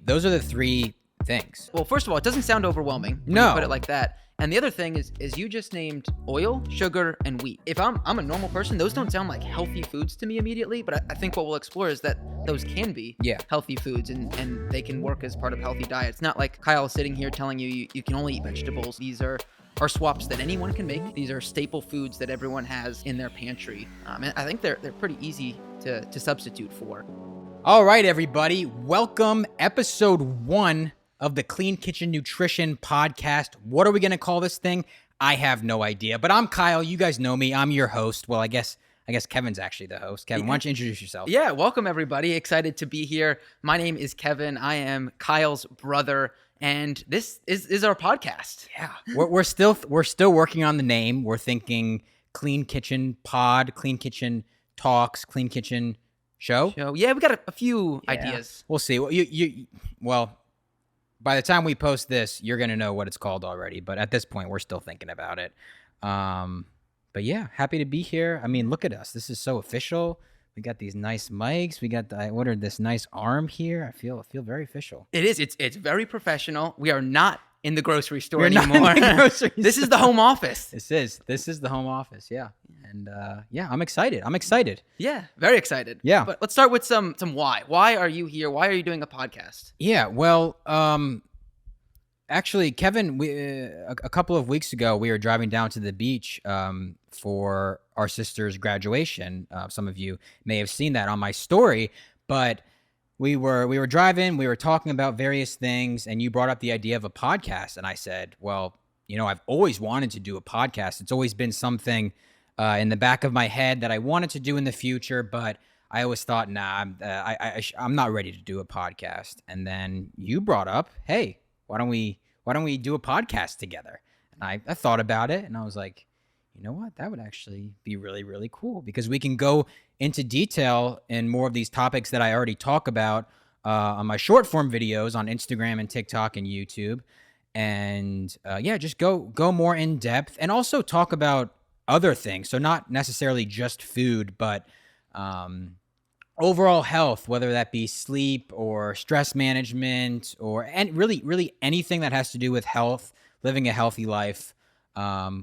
those are the three things. Well, first of all, it doesn't sound overwhelming when No. you put it like that. And the other thing is you just named oil, sugar, and wheat. If I'm a normal person, those don't sound like healthy foods to me immediately, but I think what we'll explore is that those can be healthy foods and they can work as part of healthy diet. It's not like Kyle sitting here telling you can only eat vegetables. These are swaps that anyone can make. These are staple foods that everyone has in their pantry. And I think they're pretty easy to substitute for. All right, everybody. Welcome, episode 1 of the Clean Kitchen Nutrition Podcast. What are we going to call this thing? I have no idea, but I'm Kyle. You guys know me. I'm your host. Well, I guess Kevin's actually the host. Kevin, why don't you introduce yourself? Yeah, welcome everybody. Excited to be here. My name is Kevin. I am Kyle's brother, and this is our podcast. Yeah, we're still working on the name. We're thinking Clean Kitchen Pod, Clean Kitchen Talks, Clean Kitchen Show. Yeah, we got a few ideas. We'll see. Well, by the time we post this, you're going to know what it's called already. But at this point, we're still thinking about it. But yeah, happy to be here. I mean, look at us. This is so official. We got these nice mics. I ordered this nice arm here. I feel very official. It is. It's very professional. We are not in the grocery store We're anymore. Not in the grocery This is the home office. This is the home office. Yeah. And I'm excited. Yeah, very excited. Yeah. But let's start with some why. Why are you here? Why are you doing a podcast? Yeah. Well, actually, Kevin, a couple of weeks ago, we were driving down to the beach for our sister's graduation. Some of you may have seen that on my story, but we were driving, we were talking about various things, and you brought up the idea of a podcast, and I said, well, I've always wanted to do a podcast. It's always been something in the back of my head that I wanted to do in the future, but I always thought, nah, I'm not ready to do a podcast. And then you brought up, hey, why don't we do a podcast together? And I thought about it, and I was like, you know what? That would actually be really, really cool because we can go into detail in more of these topics that I already talk about on my short form videos on Instagram and TikTok and YouTube. And just go more in depth and also talk about other things. So not necessarily just food, but overall health, whether that be sleep or stress management and really anything that has to do with health, living a healthy life.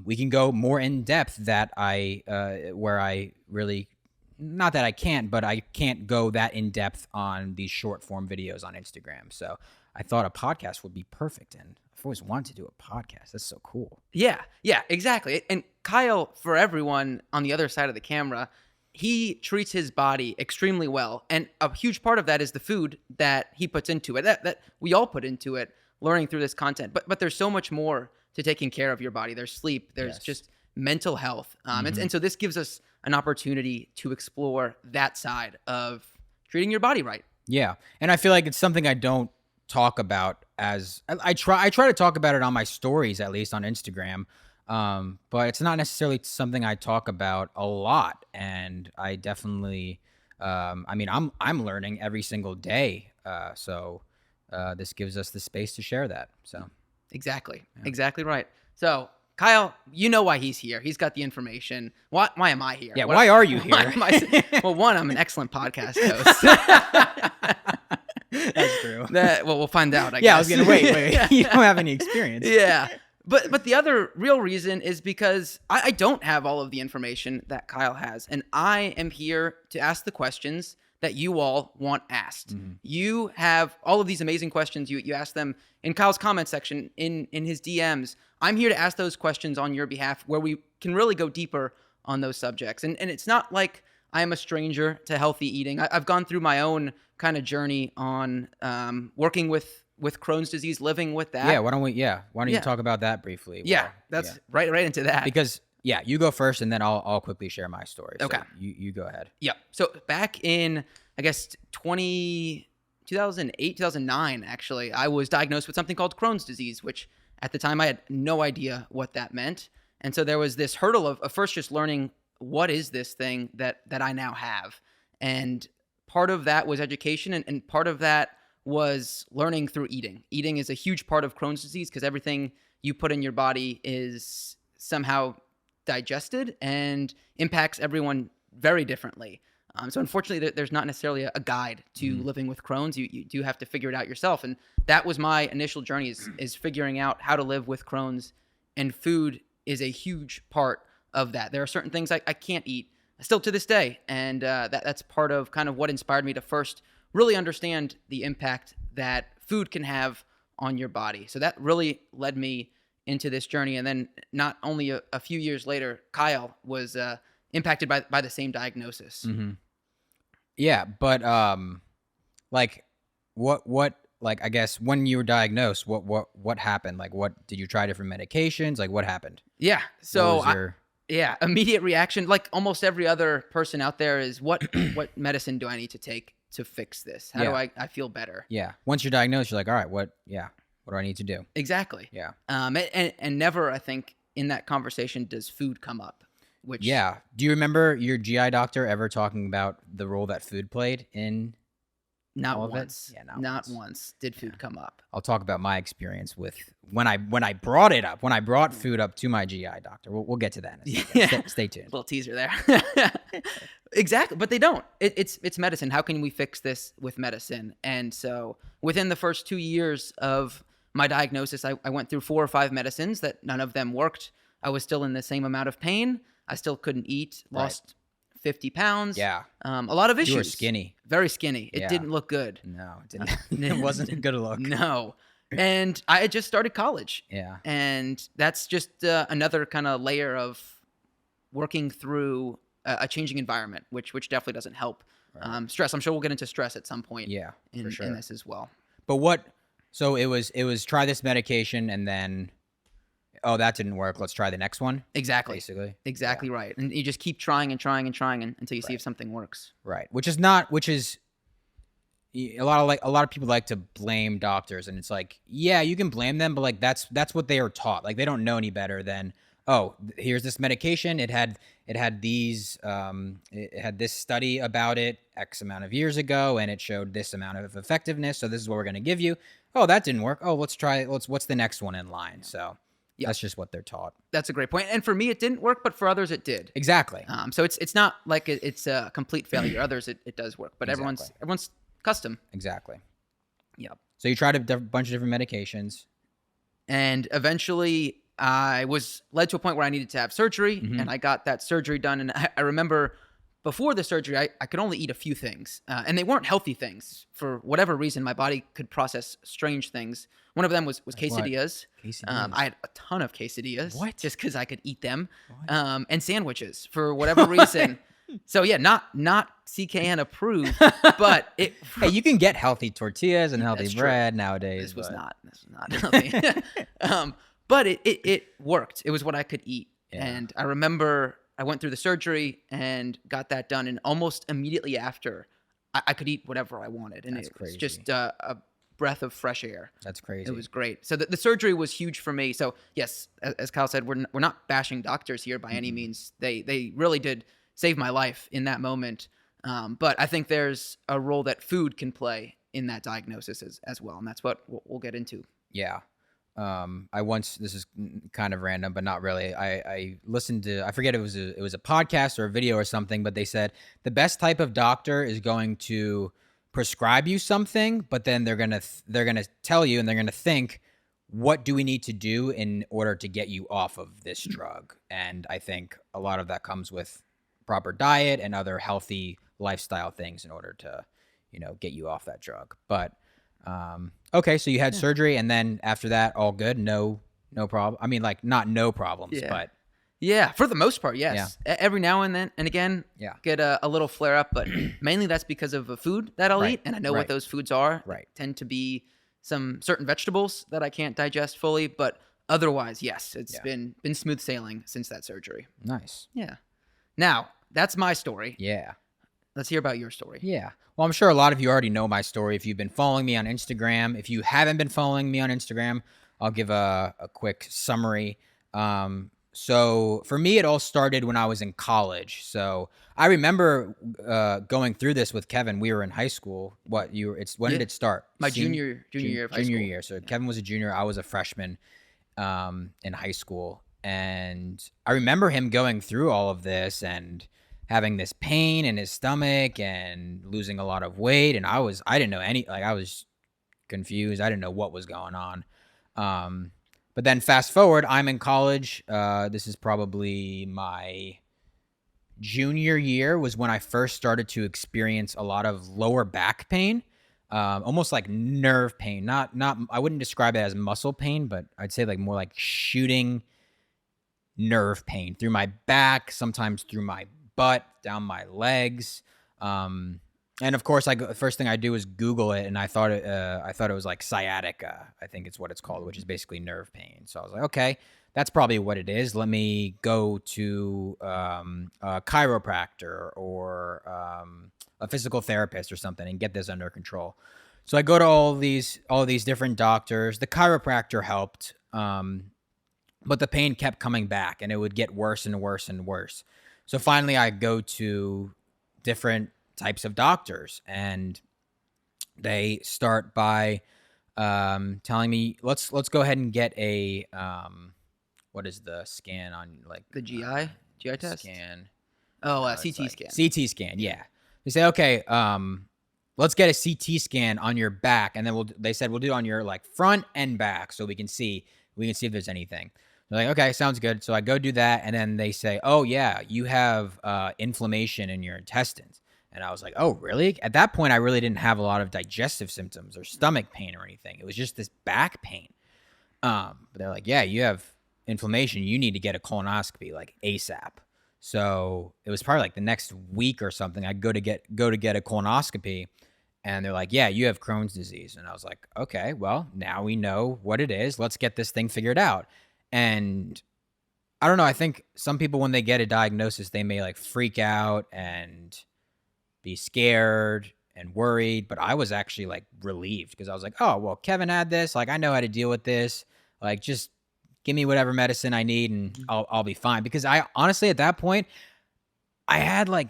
We can go more in depth where I really, not that I can't, but I can't go that in depth on these short form videos on Instagram. So I thought a podcast would be perfect. And I've always wanted to do a podcast. That's so cool. Yeah, exactly. And Kyle, for everyone on the other side of the camera, he treats his body extremely well. And a huge part of that is the food that he puts into it, that we all put into it, learning through this content. But there's so much more to taking care of your body. There's sleep, there's just mental health. And so this gives us an opportunity to explore that side of treating your body right. Yeah. And I feel like it's something I don't talk about as I try to talk about it on my stories, at least on Instagram. But it's not necessarily something I talk about a lot. And I definitely, I'm learning every single day. So this gives us the space to share that. So. Exactly right. So Kyle, you know why he's here. He's got the information. Why am I here? Yeah, why are you here? Well, one, I'm an excellent podcast host. That's true. We'll find out, I guess. I was going to wait. You don't have any experience. Yeah. But the other real reason is because I don't have all of the information that Kyle has. And I am here to ask the questions that you all want asked. Mm-hmm. You have all of these amazing questions. You ask them in Kyle's comment section, in his DMs. I'm here to ask those questions on your behalf where we can really go deeper on those subjects. And it's not like I am a stranger to healthy eating. I've gone through my own kind of journey on working with Crohn's disease, living with that. Yeah, why don't you talk about that briefly? That's right into that. Because you go first, and then I'll quickly share my story. So okay. You go ahead. Yeah. So back in, I guess, 2008, 2009, actually, I was diagnosed with something called Crohn's disease, which at the time I had no idea what that meant. And so there was this hurdle of first just learning what is this thing that I now have. And part of that was education, and part of that was learning through eating. Eating is a huge part of Crohn's disease because everything you put in your body is somehow digested and impacts everyone very differently. So unfortunately, there's not necessarily a guide to living with Crohn's. You do have to figure it out yourself. And that was my initial journey is figuring out how to live with Crohn's, and food is a huge part of that. There are certain things I can't eat still to this day. And that's part of kind of what inspired me to first really understand the impact that food can have on your body. So that really led me into this journey. And then not only a few years later, Kyle was impacted by the same diagnosis. Yeah, but like what like I guess when you were diagnosed, what happened? Like what did you try different medications? Like what happened? Yeah. What So was your yeah, immediate reaction, like almost every other person out there, is what medicine do I need to take to fix this? How do Yeah. I feel better? Yeah. Once you're diagnosed, you're like, all right, what do I need to do? Exactly. Yeah. And never, I think, in that conversation does food come up, which Yeah. Do you remember your GI doctor ever talking about the role that food played in not all of it? once, Yeah, not once did food come up. I'll talk about my experience with when I brought it up, when I brought food up to my GI doctor. We'll get to that in a second. Yeah. Stay tuned. Little teaser there. Exactly, but they don't. It's medicine. How can we fix this with medicine? And so within the first 2 years of my diagnosis, I went through 4 or 5 medicines that none of them worked. I was still in the same amount of pain. I still couldn't eat. Lost 50 pounds. Yeah. A lot of issues. You were skinny. Very skinny. It Yeah. didn't look good. No, it didn't. It wasn't a good look. No. And I had just started college. Yeah. And that's just another kind of layer of working through a changing environment, which definitely doesn't help. Right. Stress. I'm sure we'll get into stress at some point. Yeah, for sure. In this as well. But so it was try this medication and then, oh, that didn't work. Let's try the next one. Exactly. Basically. Exactly right. And you just keep trying and trying and trying until you see if something works. Right. Which is a lot of people like to blame doctors, and it's like, yeah, you can blame them, but like that's what they are taught. Like they don't know any better than, oh, here's this medication. It had these it had this study about it X amount of years ago, and it showed this amount of effectiveness. So this is what we're going to give you. Oh, that didn't work. Oh, what's the next one in line? So that's just what they're taught. That's a great point. And for me, it didn't work, but for others, it did. Exactly. So it's not like it's a complete failure. Others, it does work, but Exactly. everyone's custom. Exactly. Yep. So you tried a bunch of different medications. And eventually I was led to a point where I needed to have surgery, and I got that surgery done. And I remember before the surgery, I could only eat a few things, and they weren't healthy things. For whatever reason, my body could process strange things. One of them was quesadillas. Quesadillas. I had a ton of quesadillas. What? Just because I could eat them. And sandwiches for whatever reason. So yeah, not CKN approved, but it. Hey, you can get healthy tortillas and healthy That's true. bread nowadays. This was but- not healthy. But it worked. It was what I could eat. Yeah. And I remember I went through the surgery and got that done. And almost immediately after, I could eat whatever I wanted. And That's it was crazy. just a breath of fresh air. That's crazy. It was great. So the surgery was huge for me. So yes, as Kyle said, we're not bashing doctors here by any means. They really did save my life in that moment. But I think there's a role that food can play in that diagnosis as well. And that's what we'll get into. Yeah. This is kind of random, but not really. I listened to, I forget it was a podcast or a video or something, but they said the best type of doctor is going to prescribe you something, but then they're going to tell you and they're going to think, what do we need to do in order to get you off of this drug? And I think a lot of that comes with proper diet and other healthy lifestyle things in order to, get you off that drug. But, okay, so you had surgery, and then after that, all good, no problem. I mean, like not no problems, but yeah, for the most part, yes. Every now and then, and again, get a little flare up, but mainly that's because of the food that I'll eat, and I know what those foods are. Right. They tend to be some certain vegetables that I can't digest fully, but otherwise, yes, it's been smooth sailing since that surgery. Nice. Yeah. Now that's my story. Yeah. Let's hear about your story. Yeah. Well, I'm sure a lot of you already know my story if you've been following me on Instagram. If you haven't been following me on Instagram, I'll give a quick summary. So for me, it all started when I was in college. So I remember going through this with Kevin. We were in high school. When did it start? My junior year of high school. Junior year. So Kevin was a junior. I was a freshman in high school. And I remember him going through all of this and having this pain in his stomach and losing a lot of weight. And I didn't know I was confused. I didn't know what was going on. But then fast forward, I'm in college. This is probably my junior year was when I first started to experience a lot of lower back pain, almost like nerve pain. Not I wouldn't describe it as muscle pain, but I'd say like more like shooting nerve pain through my back, sometimes through my butt, down my legs. And of course, the first thing I do is Google it, and I thought it was like sciatica. I think it's what it's called, which is basically nerve pain. So I was like, okay, that's probably what it is. Let me go to a chiropractor or a physical therapist or something and get this under control. So I go to all these different doctors. The chiropractor helped, but the pain kept coming back, and it would get worse and worse and worse. So finally, I go to different types of doctors, and they start by telling me, let's go ahead and get a what is the scan on, like The GI test? scan? Oh, It's CT like scan. CT scan, yeah. They say, okay, let's get a CT scan on your back, and then they said we'll do it on your like front and back, so we can see if there's anything. They're like, okay, sounds good. So I go do that, and then they say, oh yeah, you have inflammation in your intestines. And I was like, oh, really? At that point, I really didn't have a lot of digestive symptoms or stomach pain or anything. It was just this back pain. But they're like, yeah, you have inflammation. You need to get a colonoscopy like ASAP. So it was probably like the next week or something. I go to get a colonoscopy, and they're like, yeah, you have Crohn's disease. And I was like, okay, well, now we know what it is. Let's get this thing figured out. And I don't know. I think some people, when they get a diagnosis, they may like freak out and be scared and worried, but I was actually like relieved because I was like, oh, well, Kevin had this. Like, I know how to deal with this. Like, just give me whatever medicine I need and I'll be fine. Because I honestly, at that point, I had like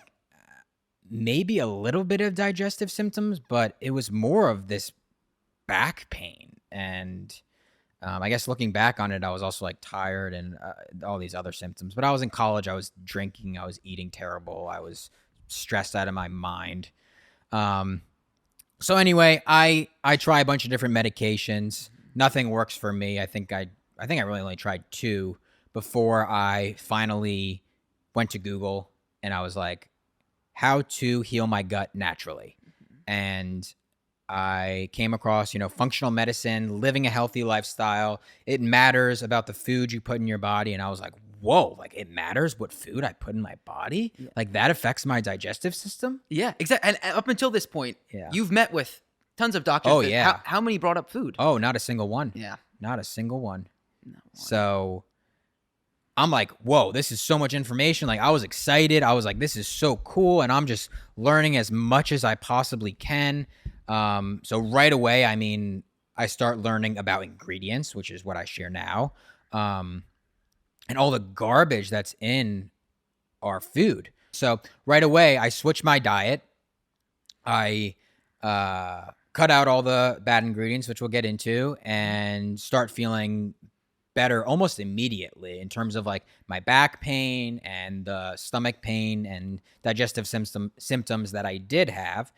maybe a little bit of digestive symptoms, but it was more of this back pain. And I guess looking back on it, I was also like tired and all these other symptoms. But I was in college. I was drinking. I was eating terrible. I was stressed out of my mind. So anyway, I try a bunch of different medications. Nothing works for me. I think I really only tried 2 before I finally went to Google, and I was like, how to heal my gut naturally. And I came across, functional medicine, living a healthy lifestyle. It matters about the food you put in your body. And I was like, whoa, like it matters what food I put in my body? Yeah. Like that affects my digestive system? Yeah, exactly. And up until this point, you've met with tons of doctors. Oh, yeah. How many brought up food? Oh, not a single one. Yeah. Not a single one. So I'm like, whoa, this is so much information. Like I was excited. I was like, this is so cool. And I'm just learning as much as I possibly can. So right away, I start learning about ingredients, which is what I share now. And all the garbage that's in our food. So right away, I switch my diet. I cut out all the bad ingredients, which we'll get into, and start feeling better almost immediately in terms of like my back pain and the stomach pain and digestive symptoms that I did have.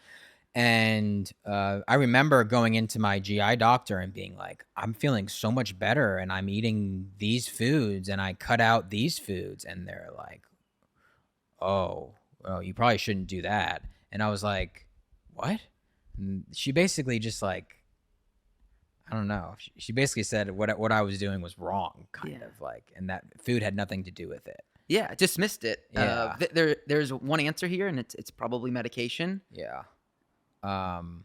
And I remember going into my GI doctor and being like, I'm feeling so much better and I'm eating these foods and I cut out these foods. And they're like, oh, well, you probably shouldn't do that. And I was like, what? And she basically just like, I don't know. She basically said what I was doing was wrong, kind of like, and that food had nothing to do with it. Yeah, dismissed it. Yeah. There's one answer here, and it's probably medication. Yeah. And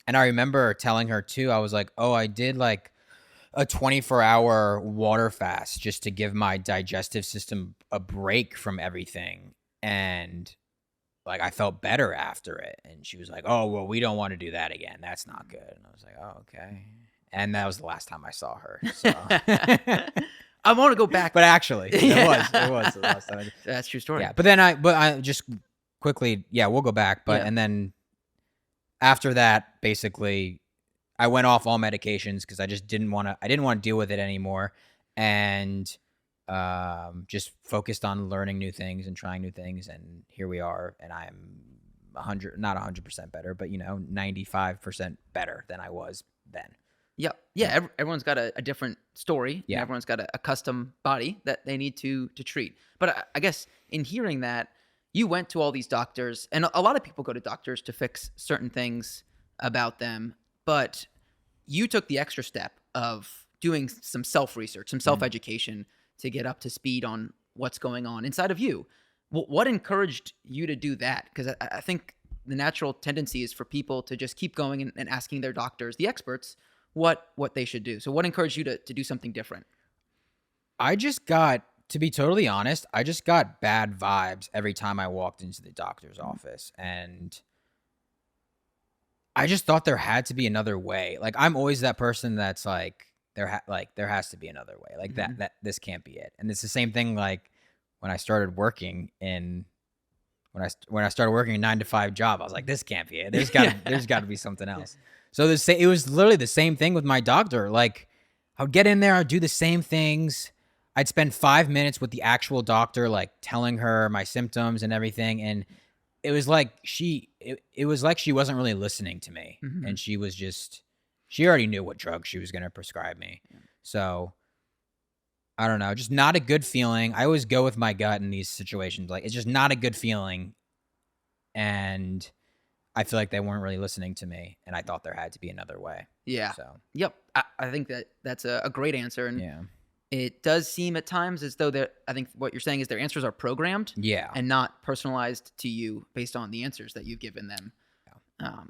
I remember telling her too, I was like, oh, I did like a 24-hour water fast just to give my digestive system a break from everything. And like, I felt better after it. And she was like, oh, well, we don't want to do that again. That's not good. And I was like, oh, okay. And that was the last time I saw her. So. I want to go back. But actually, it was the last time. That's true story. Yeah. But then I just quickly, we'll go back. But, and then after that, basically, I went off all medications because I just didn't want to deal with it anymore. And just focused on learning new things and trying new things. And here we are. And I'm 100, not 100% better, but 95% better than I was then. Yep. Yeah. Everyone's got a different story, and Yeah. everyone's got a custom body that they need to treat. But I guess in hearing that, you went to all these doctors, and a lot of people go to doctors to fix certain things about them, but you took the extra step of doing some self-research, some self-education to get up to speed on what's going on inside of you. What encouraged you to do that? Because I think the natural tendency is for people to just keep going and asking their doctors, the experts, what they should do. So what encouraged you to do something different? To be totally honest, I just got bad vibes every time I walked into the doctor's office. And I just thought there had to be another way. Like, I'm always that person that's like, there has to be another way. Like that this can't be it. And it's the same thing. Like when I started working when I started working a 9-to-5 job, I was like, this can't be it. There's got to be something else. So it was literally the same thing with my doctor. Like, I would get in there, I'd do the same things. I'd spend 5 minutes with the actual doctor, like telling her my symptoms and everything. And it was like it was like she wasn't really listening to me. And she already knew what drug she was going to prescribe me. So I don't know, just not a good feeling. I always go with my gut in these situations. Like, it's just not a good feeling. And I feel like they weren't really listening to me, and I thought there had to be another way. Yeah. So, yep. I think that's a great answer. And yeah. it does seem at times as though I think what you're saying is their answers are programmed and not personalized to you based on the answers that you've given them.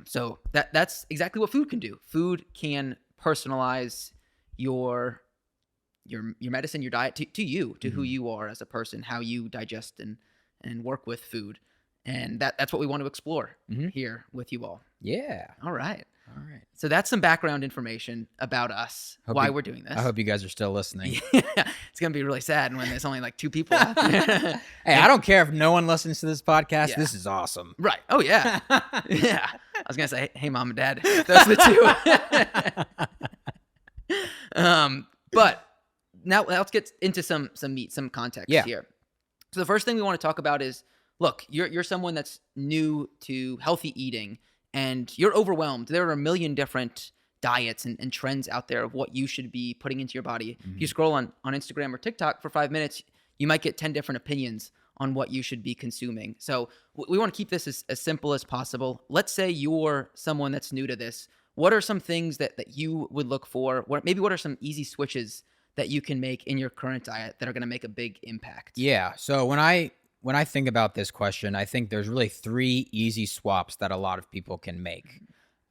So that's exactly what food can do. Food can personalize your medicine, your diet to you, to who you are as a person, how you digest and work with food. And that's what we want to explore here with you all. Yeah. All right. So that's some background information about us, why we're doing this. I hope you guys are still listening. Yeah, it's going to be really sad when there's only like 2 people. Hey, I don't care if no one listens to this podcast. Yeah. This is awesome. Right. Oh, yeah. Yeah. I was going to say, hey, mom and dad, those are the 2. But now let's get into some meat, some context here. So the first thing we want to talk about is, look, you're someone that's new to healthy eating, and you're overwhelmed. There are a million different diets and trends out there of what you should be putting into your body. If you scroll on Instagram or TikTok for 5 minutes, you might get 10 different opinions on what you should be consuming. So we want to keep this as simple as possible. Let's say you're someone that's new to this. What are some things that you would look for? What are some easy switches that you can make in your current diet that are going to make a big impact? Yeah. So when I think about this question, I think there's really 3 easy swaps that a lot of people can make.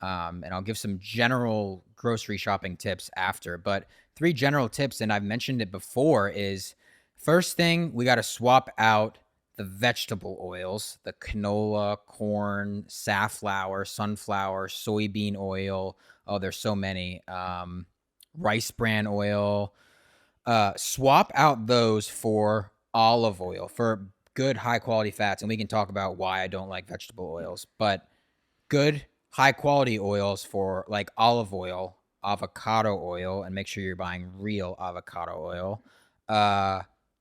And I'll give some general grocery shopping tips after, but 3 general tips, and I've mentioned it before, is first thing, we got to swap out the vegetable oils, the canola, corn, safflower, sunflower, soybean oil. Oh, there's so many. Rice bran oil. Swap out those for olive oil, for good high quality fats. And we can talk about why I don't like vegetable oils, but good high quality oils for like olive oil, avocado oil, and make sure you're buying real avocado oil,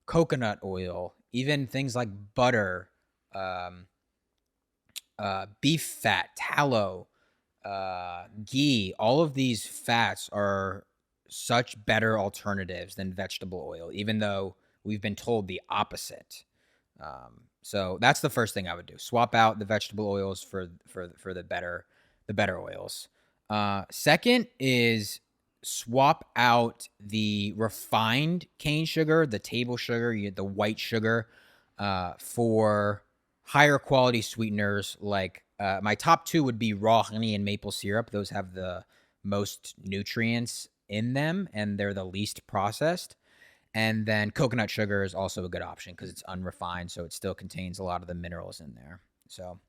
coconut oil, even things like butter, beef fat, tallow, ghee. All of these fats are such better alternatives than vegetable oil, even though we've been told the opposite. So that's the first thing I would do. Swap out the vegetable oils for the better oils. Second is swap out the refined cane sugar, the table sugar, the white sugar, for higher quality sweeteners. Like my top 2 would be raw honey and maple syrup. Those have the most nutrients in them, and they're the least processed. And then coconut sugar is also a good option because it's unrefined, so it still contains a lot of the minerals in there. So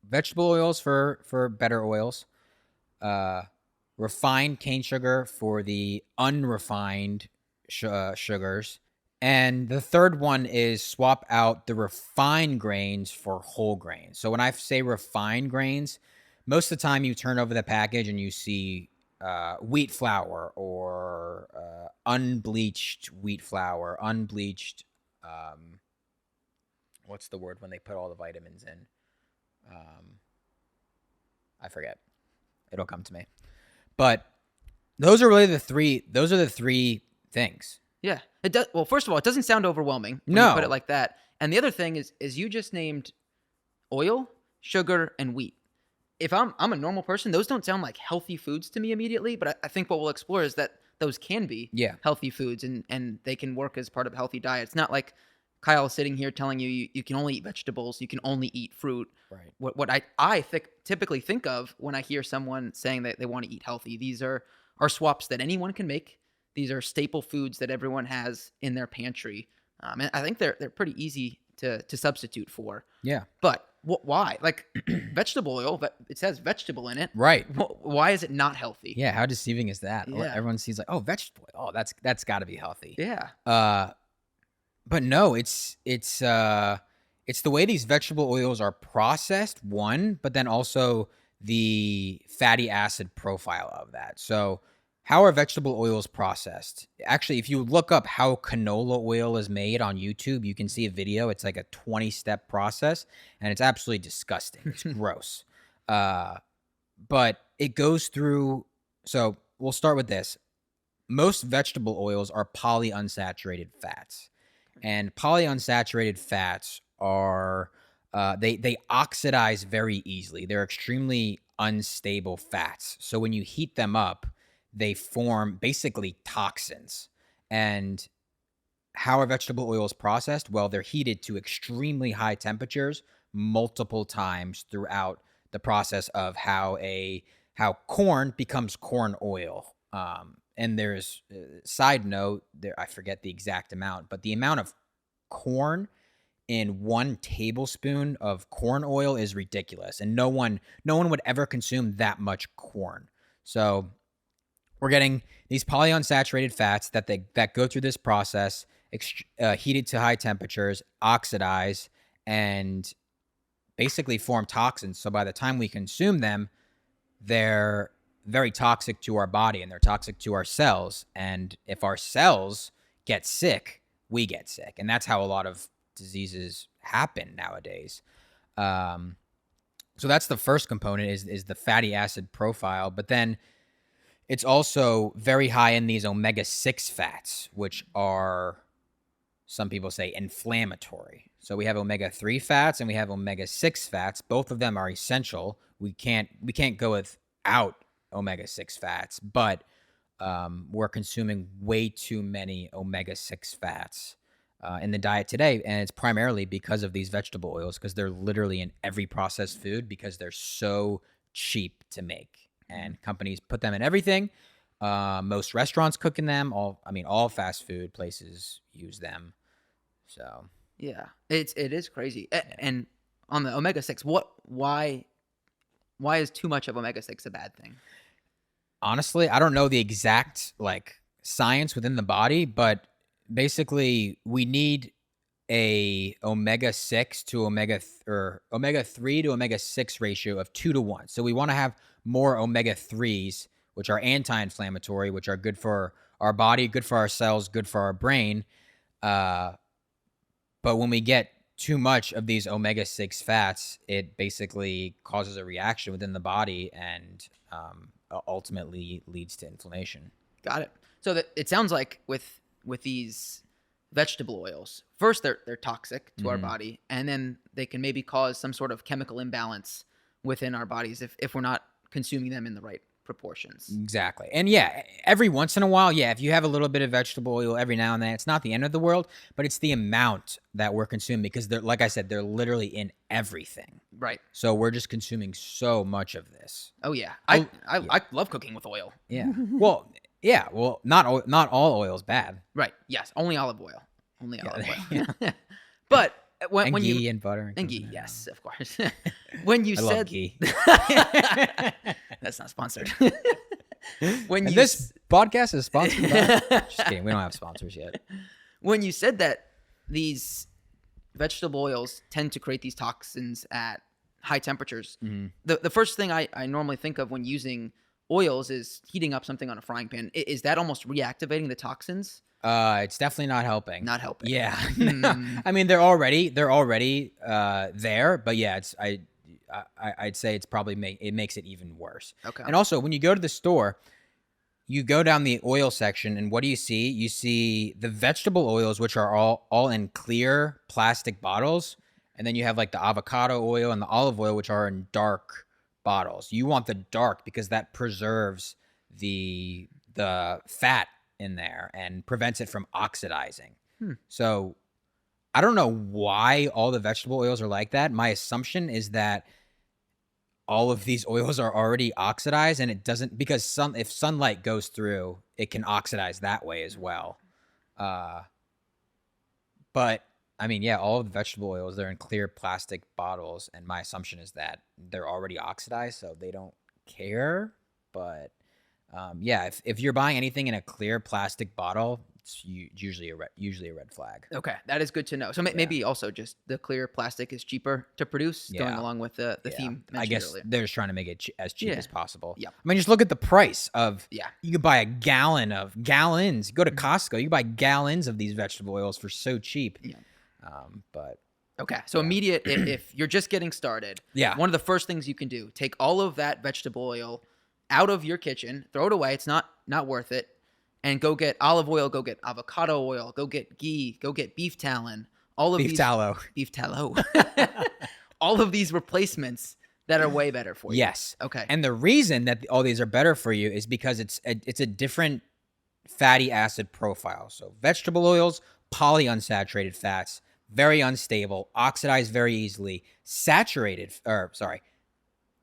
vegetable oils for better oils, refined cane sugar for the unrefined sugars. And the third one is swap out the refined grains for whole grains. So when I say refined grains, most of the time you turn over the package and you see wheat flour or unbleached wheat flour, unbleached. What's the word when they put all the vitamins in? I forget. It'll come to me. But those are really the three. Those are the three things. Yeah. It does. Well, first of all, it doesn't sound overwhelming when No. you put it like that. And the other thing is you just named oil, sugar, and wheat. If I'm a normal person, those don't sound like healthy foods to me immediately. But I think what we'll explore is that those can be healthy foods and they can work as part of a healthy diet. It's not like Kyle sitting here telling you you can only eat vegetables, you can only eat fruit. Right. What I typically think of when I hear someone saying that they want to eat healthy, these are swaps that anyone can make. These are staple foods that everyone has in their pantry. And I think they're pretty easy to substitute for. Yeah. But why? Like vegetable oil, it says vegetable in it. Right. Why is it not healthy? Yeah. How deceiving is that? Yeah. Everyone sees like, oh, vegetable oil. Oh, that's got to be healthy. Yeah. But no, it's the way these vegetable oils are processed, one, but then also the fatty acid profile of that. So how are vegetable oils processed? Actually, if you look up how canola oil is made on YouTube, you can see a video. It's like a 20-step process, and it's absolutely disgusting. It's gross. But it goes through. So we'll start with this. Most vegetable oils are polyunsaturated fats. And polyunsaturated fats are they oxidize very easily. They're extremely unstable fats. So when you heat them up, they form basically toxins. And how are vegetable oils processed? Well, they're heated to extremely high temperatures multiple times throughout the process of how corn becomes corn oil. And there's side note there, I forget the exact amount, but the amount of corn in 1 tablespoon of corn oil is ridiculous, and no one would ever consume that much corn. So we're getting these polyunsaturated fats that go through this process, heated to high temperatures, oxidize, and basically form toxins. So by the time we consume them, they're very toxic to our body and they're toxic to our cells. And if our cells get sick, we get sick. And that's how a lot of diseases happen nowadays. So that's the first component is the fatty acid profile. But then it's also very high in these omega-6 fats, which are, some people say, inflammatory. So we have omega-3 fats and we have omega-6 fats. Both of them are essential. We can't go without omega-6 fats, but we're consuming way too many omega-6 fats in the diet today, and it's primarily because of these vegetable oils, because they're literally in every processed food because they're so cheap to make, and companies put them in everything. Most restaurants cook in them. All fast food places use them. So yeah, it is crazy. And on the omega-6, why is too much of omega-6 a bad thing? Honestly, I don't know the exact science within the body, but basically we need a omega-6 to omega-3 to omega-6 ratio of 2-to-1. So we want to have more omega-3s, which are anti-inflammatory, which are good for our body, good for our cells, good for our brain. But when we get too much of these omega-6 fats, it basically causes a reaction within the body and ultimately leads to inflammation. Got it. So it sounds like with these vegetable oils, first they're toxic to our body, and then they can maybe cause some sort of chemical imbalance within our bodies if we're not consuming them in the right proportions. Exactly. And yeah, every once in a while, if you have a little bit of vegetable oil every now and then, it's not the end of the world, but it's the amount that we're consuming, because they're, like I said, they're literally in everything. Right. So we're just consuming so much of this. Oh yeah. I love cooking with oil. Yeah. Well, not all oil is bad. Right. Yes. Only olive oil. Only olive oil. But when ghee you and butter and ghee, yes, of course. When you I said love ghee. That's not sponsored. This podcast is sponsored by. Just kidding. We don't have sponsors yet. When you said that these vegetable oils tend to create these toxins at high temperatures, the first thing I normally think of when using oils is heating up something on a frying pan. Is that almost reactivating the toxins? It's definitely not helping. Not helping. Yeah. Hmm. I mean, they're already there, but yeah, I'd say it's probably it makes it even worse. Okay. And also, when you go to the store, you go down the oil section, and what do you see? You see the vegetable oils, which are all in clear plastic bottles, and then you have like the avocado oil and the olive oil, which are in dark bottles. You want the dark because that preserves the fat in there and prevents it from oxidizing. So I don't know why all the vegetable oils are like that. My assumption is that all of these oils are already oxidized, and it doesn't, because if sunlight goes through, it can oxidize that way as well. But I mean, yeah, all of the vegetable oils, they're in clear plastic bottles, and my assumption is that they're already oxidized, so they don't care. But yeah, if you're buying anything in a clear plastic bottle, it's usually a red flag. Okay, that is good to know. So maybe also just the clear plastic is cheaper to produce, going along with the theme mentioned I guess earlier. they're just trying to make it as cheap as possible. Yeah. I mean, just look at the price of. Yeah. You could buy a gallon of gallons. Go to Costco, you can buy gallons of these vegetable oils for so cheap. Yeah. But okay, so immediate if you're just getting started, one of the first things you can do, take all of that vegetable oil out of your kitchen, throw it away. It's not worth it. And go get olive oil, go get avocado oil, go get ghee, go get beef tallow. Beef tallow. All of these replacements that are way better for you. Yes. Okay. And the reason that all these are better for you is because it's a different fatty acid profile. So vegetable oils, polyunsaturated fats, very unstable, oxidize very easily,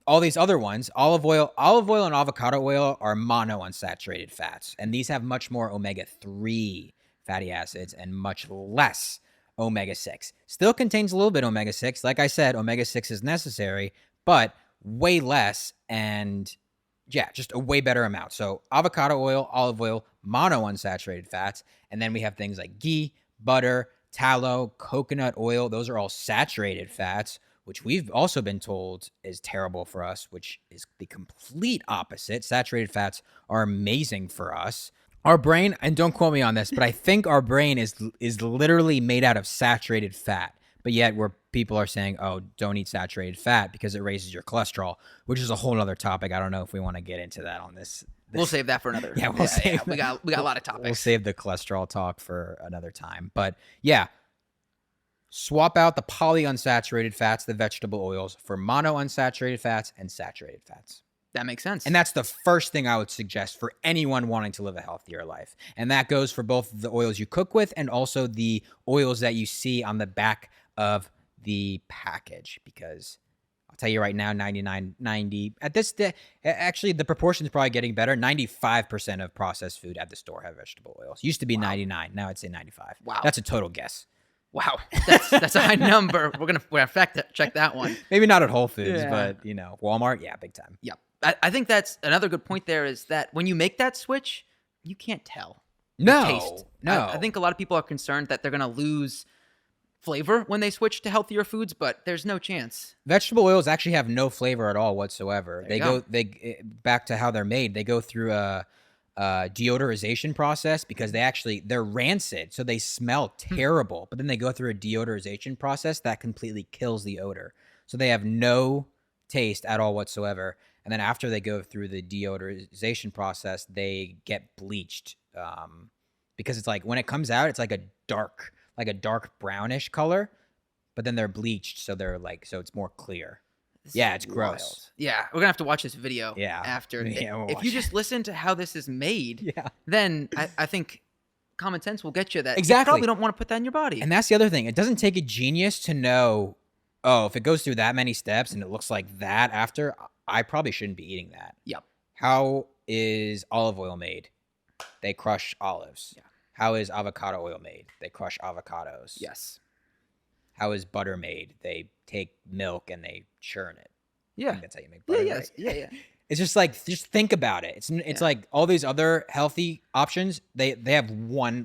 all these other ones, olive oil and avocado oil are monounsaturated fats. And these have much more omega-3 fatty acids and much less omega-6. Still contains a little bit omega-6. Like I said, omega-6 is necessary, but way less, and yeah, just a way better amount. So avocado oil, olive oil, monounsaturated fats. And then we have things like ghee, butter, tallow, coconut oil. Those are all saturated fats, which we've also been told is terrible for us, which is the complete opposite. Saturated fats are amazing for us. Our brain, and don't quote me on this, but I think our brain is literally made out of saturated fat. But yet where people are saying, oh, don't eat saturated fat because it raises your cholesterol, which is a whole other topic. I don't know if we want to get into that on this. We'll save that for another. Yeah, save. We got a lot of topics. We'll save the cholesterol talk for another time. But yeah, swap out the polyunsaturated fats, the vegetable oils, for monounsaturated fats and saturated fats. That makes sense. And that's the first thing I would suggest for anyone wanting to live a healthier life. And that goes for both the oils you cook with and also the oils that you see on the back of the package. Because I'll tell you right now, 90, at this day, actually the proportion is probably getting better. 95% of processed food at the store have vegetable oils. Used to be 99. Now I'd say 95. Wow. That's a total guess. Wow, that's a high number. We're gonna fact check that one. Maybe not at Whole Foods, but Walmart, yeah, big time. Yep. I think that's another good point. There is that when you make that switch, you can't tell. No, taste. no. I think a lot of people are concerned that they're gonna lose flavor when they switch to healthier foods, but there's no chance. Vegetable oils actually have no flavor at all whatsoever. They back to how they're made. They go through a deodorization process because they're rancid, so they smell terrible. But then they go through a deodorization process that completely kills the odor, so they have no taste at all whatsoever. And then after they go through the deodorization process, they get bleached because it's like when it comes out, it's like a dark brownish color, but then they're bleached, so it's more clear. It's gross. Wild. Yeah, we're gonna have to watch this video. Yeah. After. Yeah, if you just listen to how this is made, then I think common sense will get you that. Exactly. You probably don't want to put that in your body. And that's the other thing. It doesn't take a genius to know, oh, if it goes through that many steps and it looks like that after, I probably shouldn't be eating that. Yep. How is olive oil made? They crush olives. Yeah. How is avocado oil made? They crush avocados. Yes. How is butter made? They take milk and they churn it. Yeah. I think that's how you make butter. Yeah. Right? Yeah. It's just like, just think about it. It's like all these other healthy options, they have one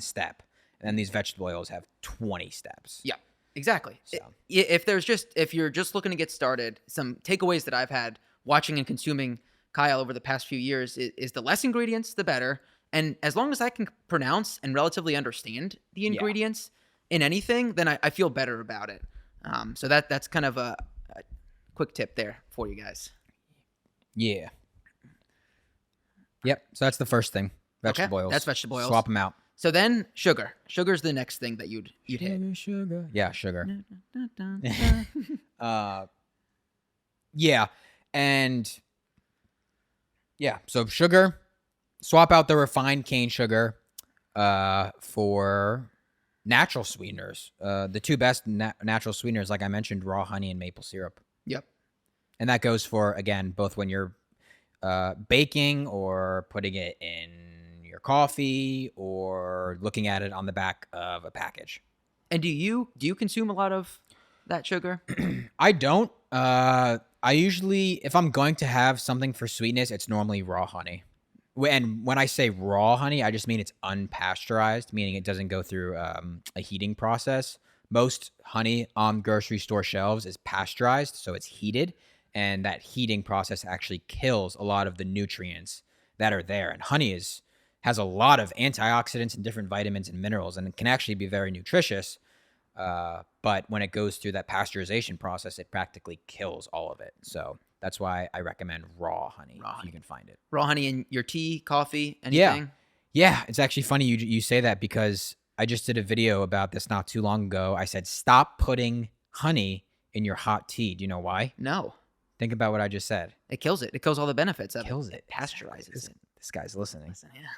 step, and then these vegetable oils have 20 steps. Yeah. Exactly. So. If you're just looking to get started, some takeaways that I've had watching and consuming Kyle over the past few years is the less ingredients, the better. And as long as I can pronounce and relatively understand the Yeah. ingredients in anything, then I feel better about it. So that's kind of a quick tip there for you guys. Yeah. Yep. So that's the first thing. Vegetable oils. That's vegetable oils. Swap them out. So then sugar. Sugar's the next thing that you'd hit. Sugar. Yeah, sugar. Yeah. And yeah, so sugar, swap out the refined cane sugar for natural sweeteners. The two best natural sweeteners, like I mentioned, raw honey and maple syrup. Yep. And that goes for, again, both when you're baking or putting it in your coffee or looking at it on the back of a package. And do you consume a lot of that sugar? I don't. I usually, if I'm going to have something for sweetness, it's normally raw honey. And when I say raw honey, I just mean it's unpasteurized, meaning it doesn't go through a heating process. Most honey on grocery store shelves is pasteurized, so it's heated. And that heating process actually kills a lot of the nutrients that are there. And honey has a lot of antioxidants and different vitamins and minerals, and it can actually be very nutritious. But when it goes through that pasteurization process, it practically kills all of it. So that's why I recommend raw honey if you can find it. Raw honey in your tea, coffee, anything? Yeah. It's actually funny you say that because I just did a video about this not too long ago. I said, stop putting honey in your hot tea. Do you know why? No. Think about what I just said. It kills it. It kills all the benefits of it. Kills it. Pasteurizes it. This guy's listening.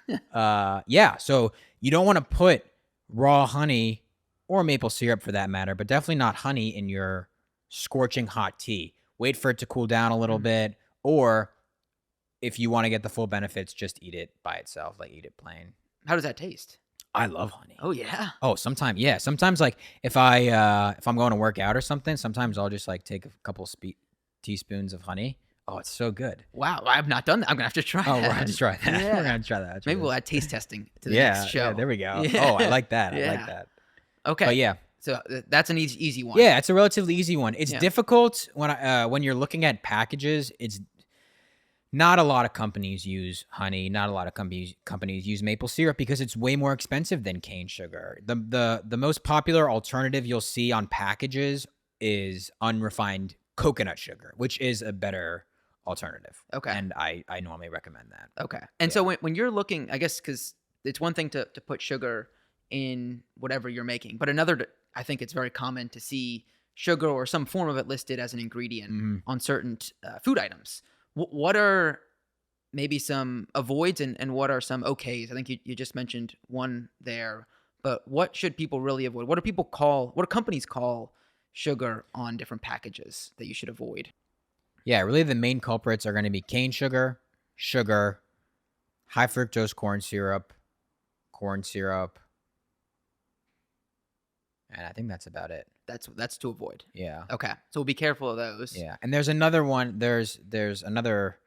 Yeah. Yeah. So you don't want to put raw honey or maple syrup for that matter, but definitely not honey in your scorching hot tea. Wait for it to cool down a little bit. Or if you want to get the full benefits, just eat it by itself. Like eat it plain. How does that taste? I love honey. Oh yeah. Oh, sometimes, yeah. Sometimes like if I'm going to work out or something, sometimes I'll just like take a couple teaspoons of honey. Oh, it's so good. Wow, I've not done that. I'm gonna have to try that. Oh, we're gonna try that. Yeah. We're gonna try that. Maybe we'll add taste testing to the next show. Yeah, there we go. Yeah. Oh, I like that. Yeah. I like that. Okay. But yeah. So that's an easy one. Yeah, it's a relatively easy one. It's Yeah. difficult when you're looking at packages. It's not a lot of companies use honey. Not a lot of companies use maple syrup because it's way more expensive than cane sugar. The most popular alternative you'll see on packages is unrefined coconut sugar, which is a better alternative. Okay. And I normally recommend that. Okay. And so when you're looking, I guess because it's one thing to put sugar in whatever you're making, but another, I think it's very common to see sugar or some form of it listed as an ingredient on certain food items. What are maybe some avoids and what are some okays? I think you just mentioned one there, but what should people really avoid? What do companies call sugar on different packages that you should avoid? Yeah, really the main culprits are going to be cane sugar, high fructose corn syrup, and I think that's about it. That's to avoid. Yeah. Okay. So we'll be careful of those. Yeah. And there's another one. There's another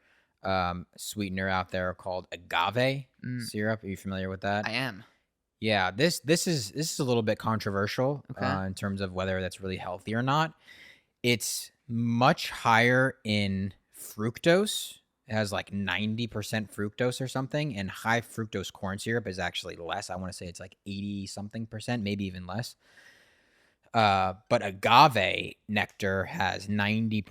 sweetener out there called agave syrup. Are you familiar with that? I am. Yeah. This is a little bit controversial Okay. in terms of whether that's really healthy or not. It's much higher in fructose. It has like 90% fructose or something, and high fructose corn syrup is actually less. I want to say it's like 80 something percent, maybe even less. But agave nectar has 90%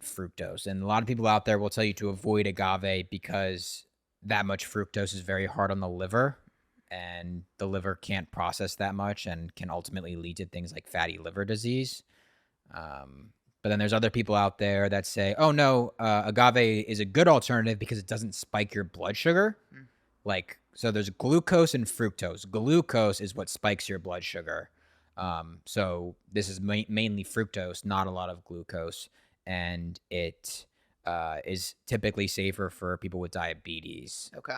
fructose. And a lot of people out there will tell you to avoid agave because that much fructose is very hard on the liver, and the liver can't process that much and can ultimately lead to things like fatty liver disease. But then there's other people out there that say, oh no, agave is a good alternative because it doesn't spike your blood sugar. Like, so there's glucose and fructose. Glucose is what spikes your blood sugar. So this is mainly fructose, not a lot of glucose, and it is typically safer for people with diabetes. Okay.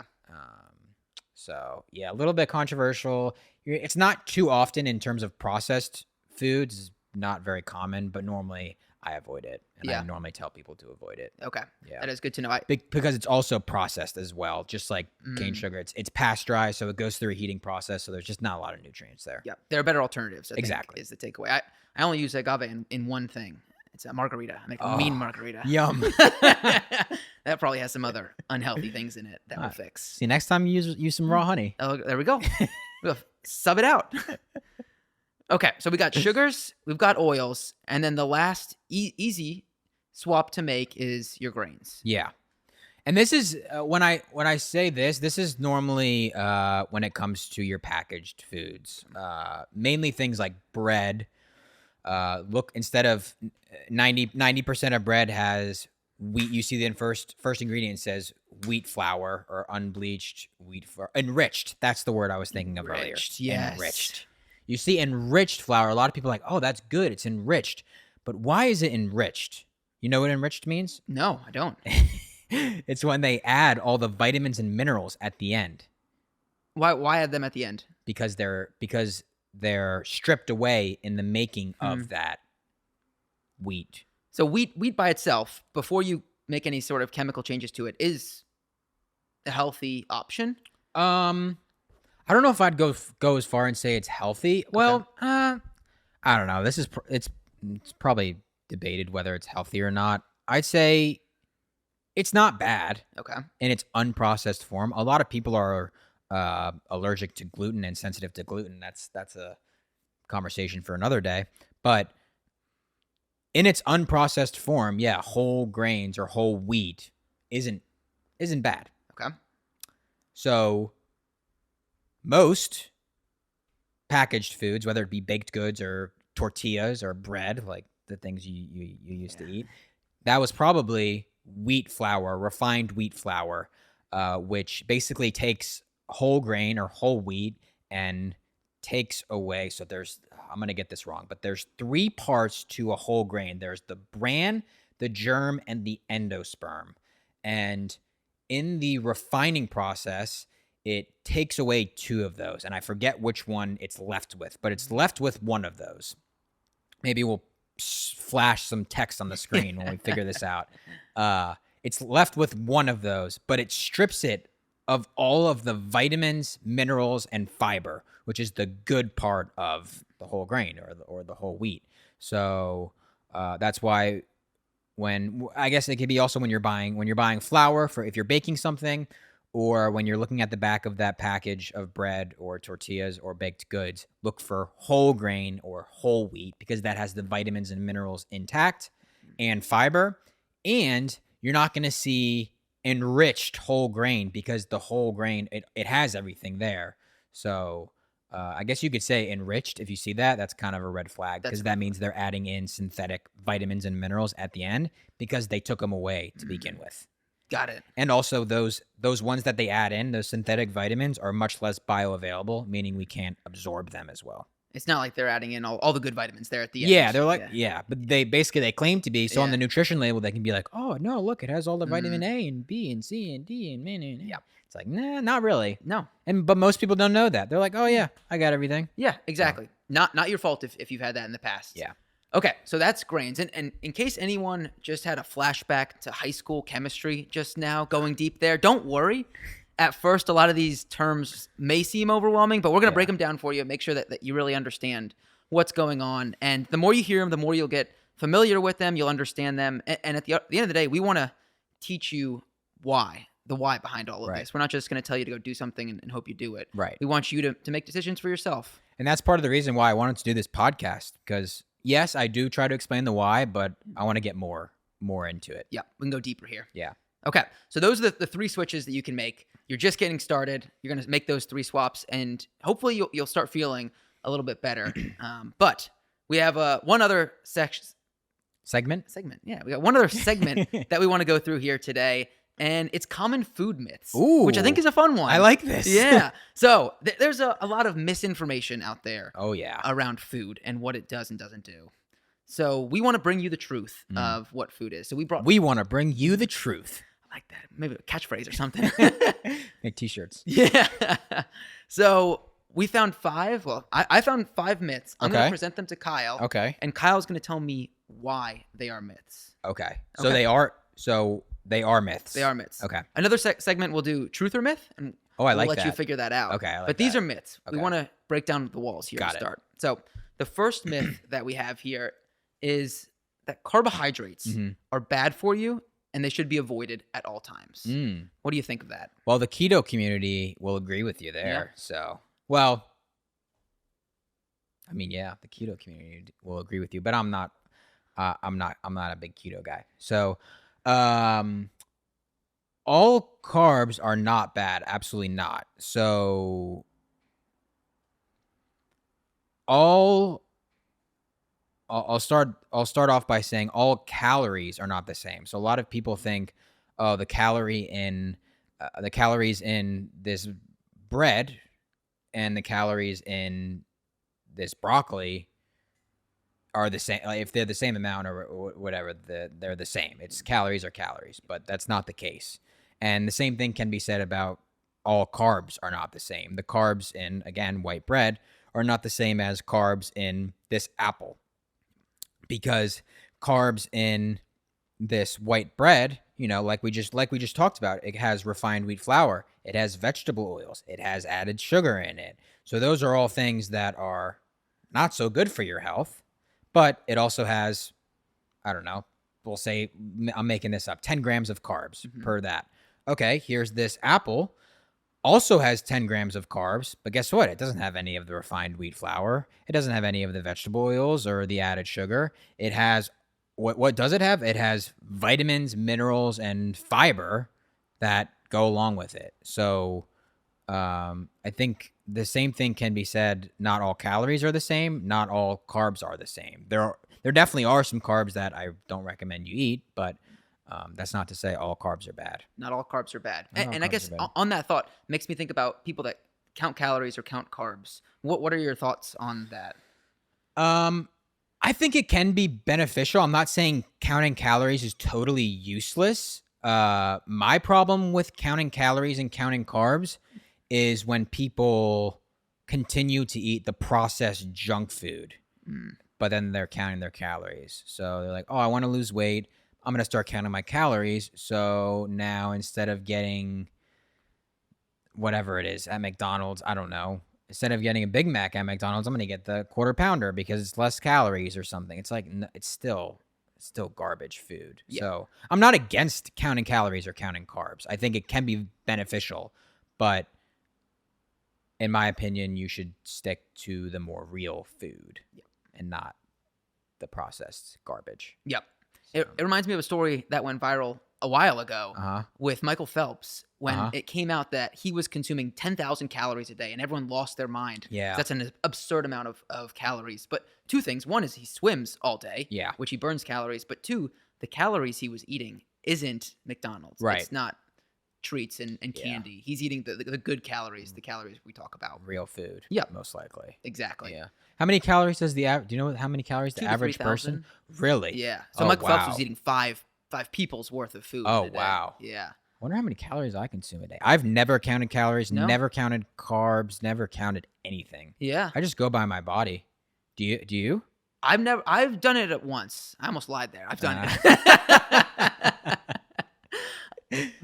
So yeah, a little bit controversial. It's not too often in terms of processed foods, it's not very common, but normally I avoid it, and I normally tell people to avoid it. Okay. Yeah. That is good to know. Because it's also processed as well, just like cane sugar. It's pasteurized, so it goes through a heating process, so there's just not a lot of nutrients there. Yeah. There are better alternatives, I think, Exactly. is the takeaway. I only use agave in one thing, It's a margarita. I make a mean margarita. Yum. That probably has some other unhealthy things in it that will fix. See, next time you use some raw honey. Oh, there we go. We'll sub it out. Okay, so we got sugars, we've got oils, and then the last easy swap to make is your grains. Yeah. And this is when I say this is normally when it comes to your packaged foods, mainly things like bread. Look, instead of 90% of bread has wheat. You see the first ingredient says wheat flour or unbleached wheat flour, enriched. That's the word I was thinking of earlier. Yes. Enriched. You see enriched flour. A lot of people are like, oh, that's good. It's enriched. But why is it enriched? You know what enriched means? No, I don't. It's when they add all the vitamins and minerals at the end. Why add them at the end? Because they're stripped away in the making of that wheat. So wheat by itself, before you make any sort of chemical changes to it, is a healthy option. I don't know if I'd go as far and say it's healthy. Well, I don't know. It's probably debated whether it's healthy or not. I'd say it's not bad. Okay. In its unprocessed form. A lot of people are allergic to gluten and sensitive to gluten. That's a conversation for another day. But in its unprocessed form, yeah, whole grains or whole wheat isn't bad. Okay. So most packaged foods, whether it be baked goods or tortillas or bread, like the things you used to eat, that was probably wheat flour, refined wheat flour, which basically takes whole grain or whole wheat and takes away. So I'm going to get this wrong, but there's 3 parts to a whole grain. There's the bran, the germ, and the endosperm. And in the refining process, it takes away 2 of those. And I forget which one it's left with, but it's left with one of those. Maybe we'll flash some text on the screen when we figure this out. It's left with one of those, but it strips it of all of the vitamins, minerals, and fiber, which is the good part of the whole grain or the whole wheat. So that's why I guess it could be also when you're buying flour for if you're baking something, or when you're looking at the back of that package of bread or tortillas or baked goods, look for whole grain or whole wheat because that has the vitamins and minerals intact and fiber. And you're not going to see enriched whole grain because the whole grain, it has everything there. So I guess you could say enriched. If you see that, that's kind of a red flag because that means they're adding in synthetic vitamins and minerals at the end because they took them away to begin with. Got it. And also those ones that they add in, those synthetic vitamins, are much less bioavailable, meaning we can't absorb them as well. It's not like they're adding in all the good vitamins there at the end. Yeah, they're like, but they claim to be. So on the nutrition label, they can be like, oh, no, look, it has all the vitamin A and B and C and D and yeah. It's like, nah, not really. No. But most people don't know that. They're like, oh, yeah, I got everything. Yeah, exactly. So. Not your fault if you've had that in the past. Yeah. Okay, so that's grains. And in case anyone just had a flashback to high school chemistry just now, going deep there, don't worry. At first, a lot of these terms may seem overwhelming, but we're going to break them down for you, make sure that you really understand what's going on. And the more you hear them, the more you'll get familiar with them, you'll understand them. And at the end of the day, we want to teach you the why behind all of this. We're not just going to tell you to go do something and hope you do it. Right. We want you to make decisions for yourself. And that's part of the reason why I wanted to do this podcast, because yes, I do try to explain the why, but I want to get more into it. Yeah, we can go deeper here. Yeah. Okay, so those are the 3 switches that you can make. You're just getting started. You're going to make those 3 swaps, and hopefully you'll start feeling a little bit better. But we have one other segment. Yeah, we got one other segment that we want to go through here today, and it's common food myths, which I think is a fun one. I like this. Yeah. So there's a lot of misinformation out there. Oh, yeah. Around food and what it does and doesn't do. So we want to bring you the truth of what food is. So we want to bring you the truth. I like that. Maybe a catchphrase or something. Make t-shirts. Yeah. So we found 5. Well, I found 5 myths. I'm going to present them to Kyle. Okay. And Kyle's going to tell me why they are myths. Okay. So they are myths. They are myths. Okay. Another segment we'll do truth or myth, and we'll let you figure that out. Okay. But these are myths. Okay. We want to break down the walls here to start. So the first myth that we have here is that carbohydrates Mhm. are bad for you and they should be avoided at all times. Mm. What do you think of that? Well, the keto community will agree with you Yeah. there. So, well, I mean, yeah, the keto community will agree with you, but I'm not. I'm not a big keto guy. So, um, all carbs are not bad. Absolutely not. So, all I'll start off by saying all calories are not the same. So a lot of people think, oh, the calories in this bread and the calories in this broccoli are the same. Like if they're the same amount or whatever, they're the same. It's calories are calories, but that's not the case. And the same thing can be said about all carbs are not the same. The carbs in, again, white bread are not the same as carbs in this apple, because carbs in this white bread, like we just talked about, it has refined wheat flour, it has vegetable oils, it has added sugar in it. So those are all things that are not so good for your health, but it also has, I don't know, we'll say, I'm making this up, 10 grams of carbs per that. Okay, here's this apple, also has 10 grams of carbs, but guess what? It doesn't have any of the refined wheat flour. It doesn't have any of the vegetable oils or the added sugar. It has, what does it have? It has vitamins, minerals, and fiber that go along with it. So I think the same thing can be said. Not all calories are the same. Not all carbs are the same. There definitely are some carbs that I don't recommend you eat, but that's not to say all carbs are bad. Not all carbs are bad. Not all And I carbs guess are bad. on that thought makes me think about people that count calories or count carbs. What are your thoughts on that? Um, I think it can be beneficial. I'm not saying counting calories is totally useless. My problem with counting calories and counting carbs is when people continue to eat the processed junk food, Mm. but then they're counting their calories. So they're like, oh, I want to lose weight. I'm going to start counting my calories. So now instead of getting whatever it is at McDonald's, I don't know. Instead of getting a Big Mac at McDonald's, I'm going to get the quarter pounder because it's less calories or something. It's like, it's still garbage food. Yeah. So I'm not against counting calories or counting carbs. I think it can be beneficial, but in my opinion, you should stick to the more real food and not the processed garbage. Yep. It reminds me of a story that went viral a while ago Uh-huh. with Michael Phelps when Uh-huh. it came out that he was consuming 10,000 calories a day and everyone lost their mind. Yeah. That's an absurd amount of calories. But two things. One is he swims all day, Yeah. which he burns calories. But two, the calories he was eating isn't McDonald's. Right. It's not treats and Yeah. candy. He's eating the good calories, the calories we talk about. Real food. Yep. Most likely. Exactly. Yeah. How many calories does do you know how many calories the 2,000 to average 3,000. person? Really? Yeah. So Oh, Michael Phelps was wow. eating five people's worth of food. Oh, in a day. wow. Yeah. I wonder how many calories I consume a day. I've never counted calories, No? never counted carbs, never counted anything. Yeah. I just go by my body. Do you? I've done it at once. I almost lied there. I've done it.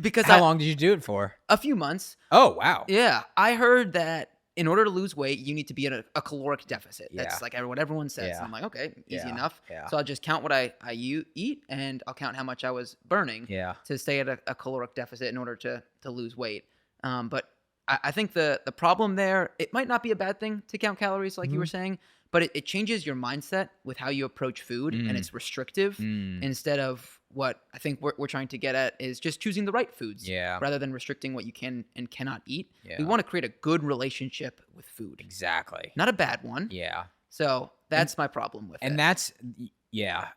Because How long did you do it for? a few months. Oh, wow. Yeah. I heard that in order to lose weight, you need to be in a caloric deficit. That's Yeah. like what everyone says. Yeah. And I'm like, okay, easy Yeah. enough. Yeah. So I'll just count what I eat and I'll count how much I was burning Yeah. to stay at a caloric deficit in order to lose weight. But I think the problem there, it might not be a bad thing to count calories like you were saying, but it changes your mindset with how you approach food and it's restrictive instead of what I think we're trying to get at is just choosing the right foods rather than restricting what you can and cannot eat. Yeah. We want to create a good relationship with food, Exactly. not a bad one. Yeah. So that's my problem with it. And that's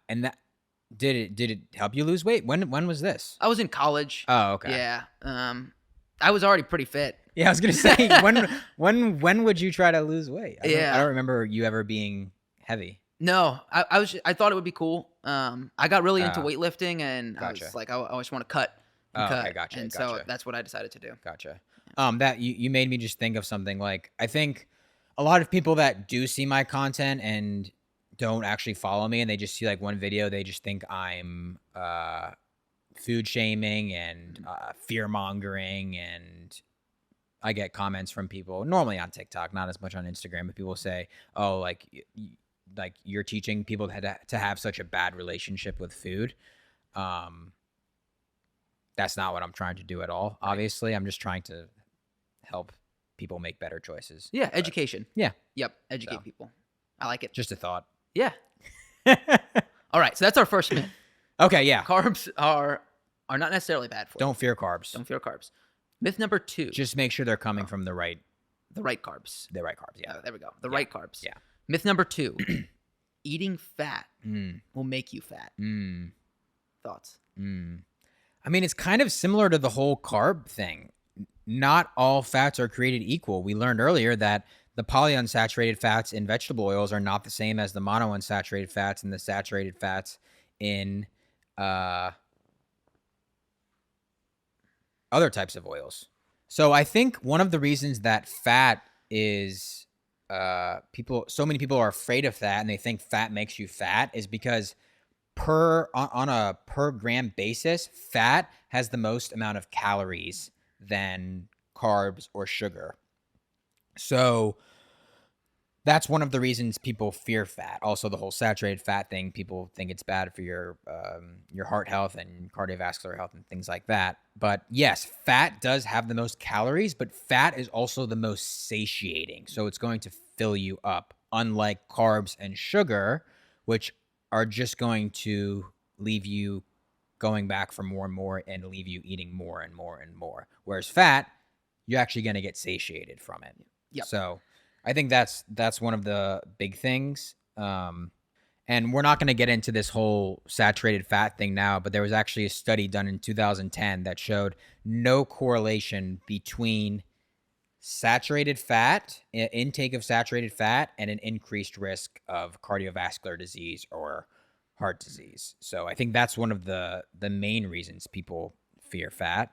and that did it help you lose weight? When was this? I was in college. Oh, okay. Yeah. I was already pretty fit. Yeah, I was gonna say when would you try to lose weight? I don't remember you ever being heavy. No, I thought it would be cool. I got really into Oh. weightlifting and I Gotcha. was like, I just want to cut. And Oh, cut. okay, gotcha, And so gotcha. that's what I decided to do. Gotcha. That you made me just think of something. Like, I think a lot of people that do see my content and don't actually follow me and they just see like one video, they just think I'm food shaming and fear mongering, and I get comments from people normally on TikTok, not as much on Instagram, but people say, oh, like like you're teaching people to have such a bad relationship with food. That's not what I'm trying to do at all. Right. Obviously, I'm just trying to help people make better choices. Yeah, education. Yeah. Yep, educate people. I like it. Just a thought. Yeah. All right, so that's our first myth. Okay, yeah. Carbs are not necessarily bad for you. Don't fear carbs. Don't fear carbs. Myth number 2. Just make sure they're coming from the right carbs. Yeah. There we go. The right carbs. Yeah. Myth number 2. Eating fat will make you fat. Thoughts? I mean, it's kind of similar to the whole carb thing. Not all fats are created equal. We learned earlier that the polyunsaturated fats in vegetable oils are not the same as the monounsaturated fats and the saturated fats in other types of oils. So I think one of the reasons that fat is so many people are afraid of fat and they think fat makes you fat is because on a per gram basis, fat has the most amount of calories than carbs or sugar. So that's one of the reasons people fear fat. Also, the whole saturated fat thing, people think it's bad for your heart health and cardiovascular health and things like that. But yes, fat does have the most calories, but fat is also the most satiating. So it's going to fill you up, unlike carbs and sugar, which are just going to leave you going back for more and more and leave you eating more and more and more. Whereas fat, you're actually going to get satiated from it. Yep. So I think that's one of the big things. And we're not going to get into this whole saturated fat thing now, but there was actually a study done in 2010 that showed no correlation between saturated fat, intake of saturated fat, and an increased risk of cardiovascular disease or heart disease. So I think that's one of the main reasons people fear fat.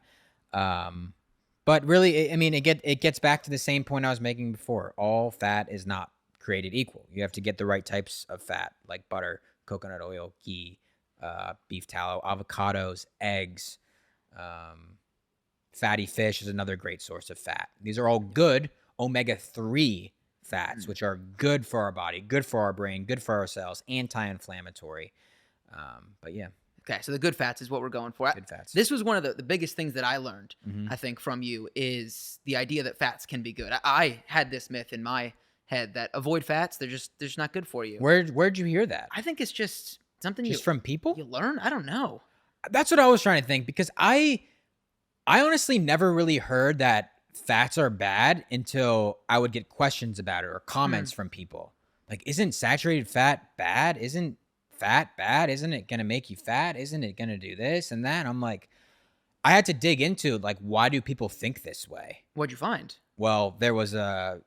But really, I mean, it gets back to the same point I was making before. All fat is not created equal. You have to get the right types of fat, like butter, coconut oil, ghee, beef tallow, avocados, eggs. Fatty fish is another great source of fat. These are all good omega-3 fats, which are good for our body, good for our brain, good for our cells, anti-inflammatory. But yeah. Okay, so the good fats is what we're going for. Good fats. This was one of the biggest things that I learned, I think, from you is the idea that fats can be good. I had this myth in my head that avoid fats, they're just not good for you. Where'd you hear that? I think it's just something just from people? You learn? I don't know. That's what I was trying to think, because I honestly never really heard that fats are bad until I would get questions about it or comments from people. Like, isn't saturated fat bad? Isn't fat bad? Isn't it going to make you fat? Isn't it going to do this and that? I'm like, I had to dig into, like, why do people think this way? What'd you find? Well, there was a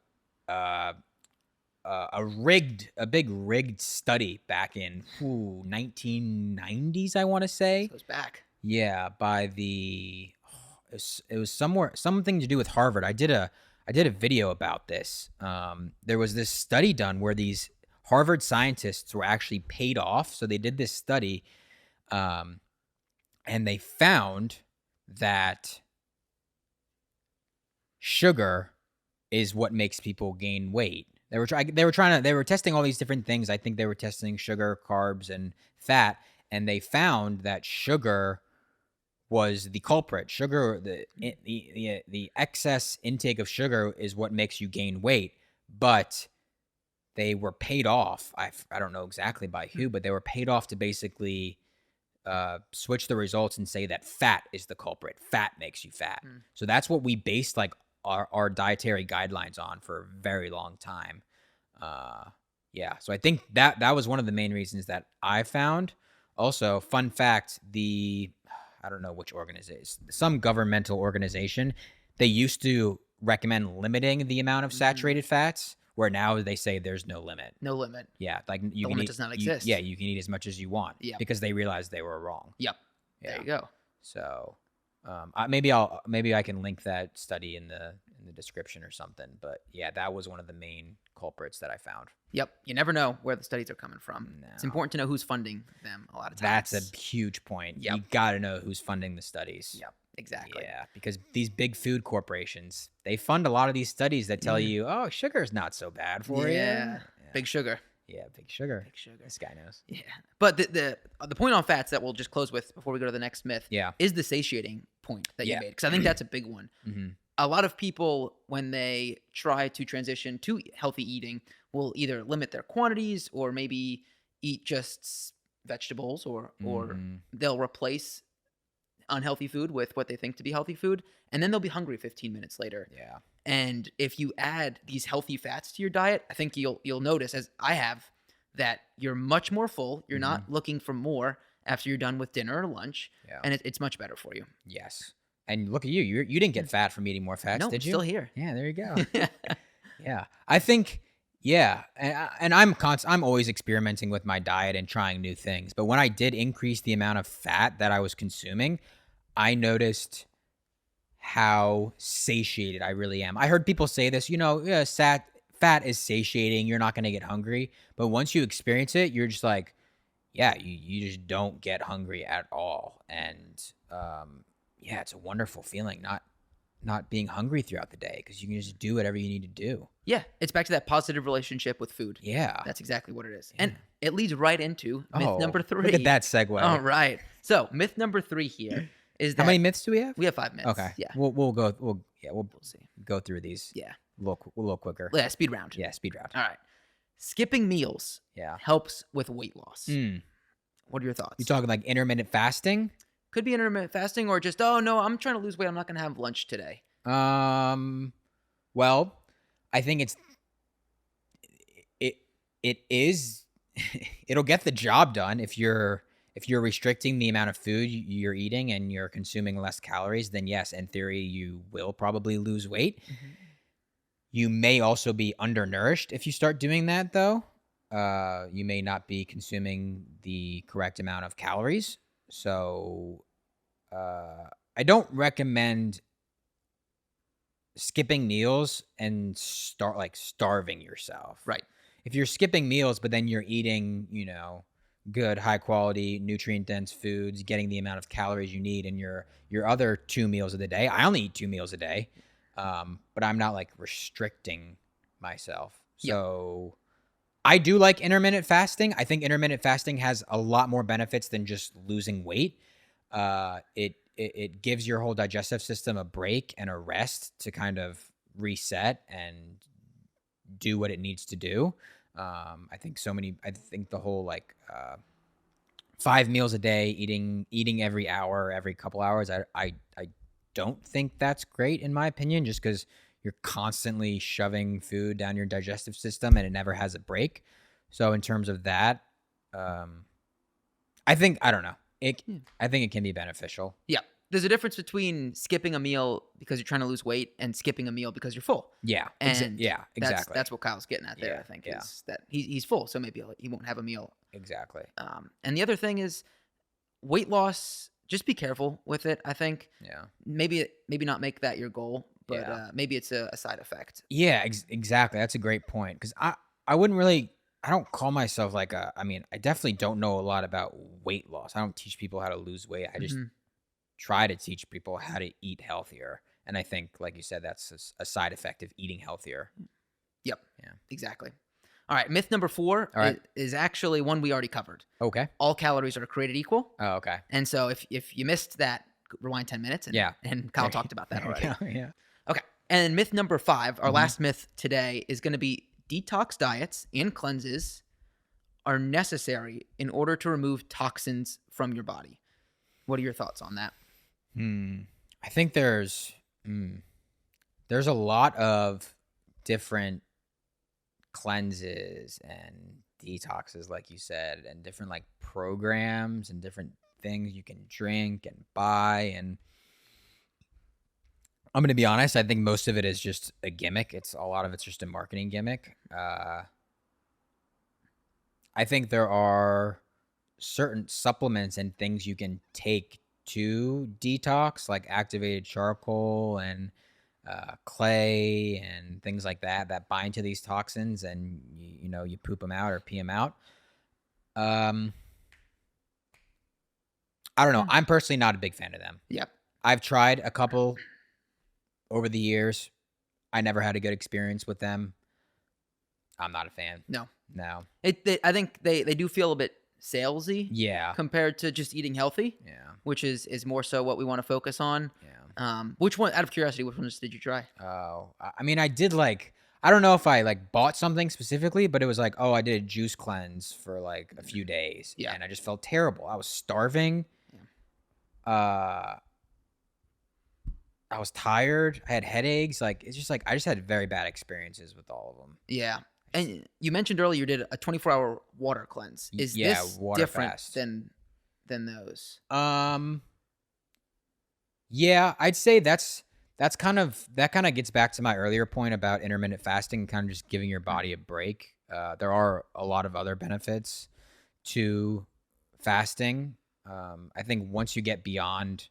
big rigged study back in 1990s, I want to say. Goes back. Yeah, by it was something to do with Harvard. I did a video about this. There was this study done where these Harvard scientists were actually paid off. So they did this study, and they found that sugar is what makes people gain weight. They were testing all these different things. I think they were testing sugar, carbs, and fat, and they found that sugar was the culprit. Sugar, the excess intake of sugar is what makes you gain weight. But they were paid off. I don't know exactly by who, but they were paid off to basically switch the results and say that fat is the culprit. Fat makes you fat. So that's what we based like our dietary guidelines on for a very long time. Yeah. So I think that was one of the main reasons that I found. Also, fun fact, I don't know which organization, some governmental organization, they used to recommend limiting the amount of saturated fats, where now they say there's no limit. No limit. Yeah, like the limit does not exist. You can eat as much as you want. Yep. Because they realized they were wrong. Yep. Yeah. There you go. So, maybe I can link that study in the description or something. But yeah, that was one of the main culprits that I found. Yep. You never know where the studies are coming from. No. It's important to know who's funding them a lot of times. That's a huge point. Yep. You got to know who's funding the studies. Yep. Exactly. Yeah, because these big food corporations, they fund a lot of these studies that tell you, oh, sugar's not so bad for you. Yeah. Big sugar. Yeah, big sugar. Big sugar. This guy knows. Yeah. But the point on fats that we'll just close with before we go to the next myth Yeah. is the satiating point that you Yeah. made, because I think that's a big one. A lot of people, when they try to transition to healthy eating, will either limit their quantities or maybe eat just vegetables, or they'll replace unhealthy food with what they think to be healthy food, and then they'll be hungry 15 minutes later. Yeah. And if you add these healthy fats to your diet, I think you'll notice, as I have, that you're much more full. You're not looking for more after you're done with dinner or lunch, Yeah. and it's much better for you. Yes. And look at you. You didn't get fat from eating more fats, No, did you? still here. Yeah, there you go. Yeah. I think, yeah. And I'm always experimenting with my diet and trying new things. But when I did increase the amount of fat that I was consuming, I noticed how satiated I really am. I heard people say this, yeah, fat is satiating. You're not going to get hungry. But once you experience it, you're just like, yeah, you just don't get hungry at all. And yeah, it's a wonderful feeling not being hungry throughout the day, because you can just do whatever you need to do. Yeah, it's back to that positive relationship with food. Yeah. That's exactly what it is. And it leads right into myth number 3. Look at that segue. All right. So myth number 3 here is that... How many myths do we have? We have 5 myths. Okay. Yeah. We'll see. Go through these. Yeah. A little quicker. Yeah, speed round. Yeah, speed round. All right. Skipping meals helps with weight loss. What are your thoughts? You talking like intermittent fasting? Could be intermittent fasting, or just, oh no, I'm trying to lose weight, I'm not going to have lunch today. Well, I think it is it'll get the job done if you're restricting the amount of food you're eating and you're consuming less calories. Then yes, in theory, you will probably lose weight. You may also be undernourished if you start doing that, though. You may not be consuming the correct amount of calories. So I don't recommend skipping meals and starving yourself. Right. If you're skipping meals, but then you're eating, good, high quality, nutrient dense foods, getting the amount of calories you need in your other 2 meals of the day. I only eat 2 meals a day. But I'm not like restricting myself. So I do like intermittent fasting. I think intermittent fasting has a lot more benefits than just losing weight. It gives your whole digestive system a break and a rest to kind of reset and do what it needs to do. I think the whole 5 meals a day, eating every hour, every couple hours, I don't think that's great in my opinion, just because you're constantly shoving food down your digestive system and it never has a break. So in terms of that, I think it can be beneficial. Yeah. There's a difference between skipping a meal because you're trying to lose weight and skipping a meal because you're full. Yeah. And Exactly. That's what Kyle's getting at there, I think, is that he's full, so maybe he won't have a meal. Exactly. And the other thing is weight loss. Just be careful with it, I think. Yeah. Maybe not make that your goal, but maybe it's a side effect. Yeah, exactly. That's a great point, because I wouldn't really, I don't call myself I definitely don't know a lot about weight loss. I don't teach people how to lose weight. I just try to teach people how to eat healthier. And I think, like you said, that's a side effect of eating healthier. Yep. Yeah. Exactly. All right. Myth number 4 is actually one we already covered. Okay. All calories are created equal. Oh, okay. And so if you missed that, rewind 10 minutes. And Kyle talked about that already. Yeah. Okay. And myth number 5, our last myth today, is going to be detox diets and cleanses are necessary in order to remove toxins from your body. What are your thoughts on that? I think there's a lot of different cleanses and detoxes, like you said, and different programs and different things you can drink and buy. And I'm going to be honest, I think most of it is just a gimmick. A lot of it's just a marketing gimmick. I think there are certain supplements and things you can take to detox, like activated charcoal and clay and things like that bind to these toxins, and you poop them out or pee them out. I don't know. I'm personally not a big fan of them. Yep. I've tried a couple over the years. I never had a good experience with them. I'm not a fan. No. No. I think they do feel a bit salesy Yeah. compared to just eating healthy, Yeah. which is more so what we want to focus on. Yeah. Which one, out of curiosity, which ones did you try? Oh, I mean, I did like, I don't know if I like bought something specifically, but it was like, oh, I did a juice cleanse for like a few days. Yeah. And I just felt terrible. I was starving. Yeah. I was tired. I had headaches. Like, it's just like, I just had very bad experiences with all of them. Yeah. And you mentioned earlier you did a 24-hour water cleanse. Is this water different fast. than those? Yeah, I'd say that kind of gets back to my earlier point about intermittent fasting, kind of just giving your body a break. There are a lot of other benefits to fasting. I think once you get beyond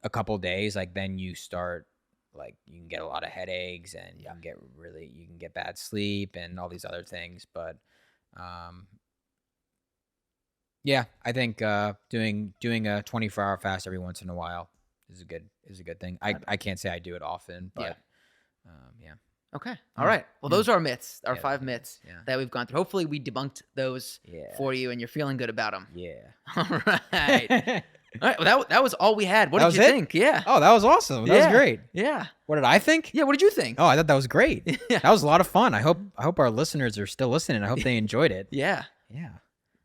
a couple days, like then you start, like you can get a lot of headaches and you can get bad sleep and all these other things. But yeah, I think doing a 24-hour fast every once in a while is a good thing. I can't say I do it often, but yeah. Okay. All right. Well, those are our myths, our 5 myths Yeah. that we've gone through. Hopefully we debunked those for you and you're feeling good about them. Yeah. All right. All right. Well, that was all we had. What That did was you it? think? Yeah. Oh, that was awesome. That was great. Yeah. What did I think? Yeah. What did you think? Oh, I thought that was great. Yeah. That was a lot of fun. I hope our listeners are still listening. I hope they enjoyed it. Yeah. Yeah.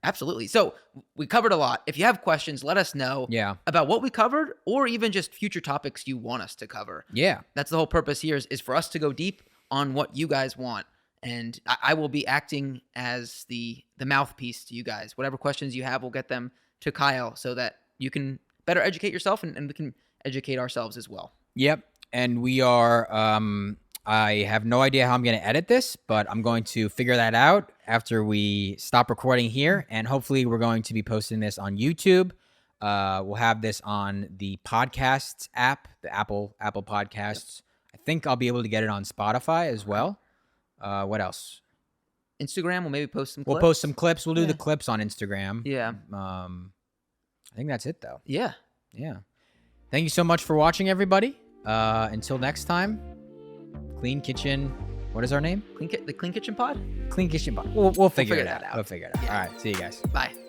Absolutely. So we covered a lot. If you have questions, let us know about what we covered or even just future topics you want us to cover. Yeah. That's the whole purpose here is for us to go deep on what you guys want. And I will be acting as the mouthpiece to you guys. Whatever questions you have, we'll get them to Kyle so that you can better educate yourself and we can educate ourselves as well. Yep. And we are, I have no idea how I'm going to edit this, but I'm going to figure that out after we stop recording here. And hopefully we're going to be posting this on YouTube. We'll have this on the podcasts app, the Apple Podcasts. I think I'll be able to get it on Spotify as well. What else? Instagram, we'll maybe post some clips. We'll post some clips. We'll do the clips on Instagram. Yeah. I think that's it, though. Yeah. Yeah. Thank you so much for watching, everybody. Until next time, Clean Kitchen. What is our name? The Clean Kitchen Pod? Clean Kitchen Pod. We'll figure it out. We'll figure it out. Yeah. All right. See you guys. Bye.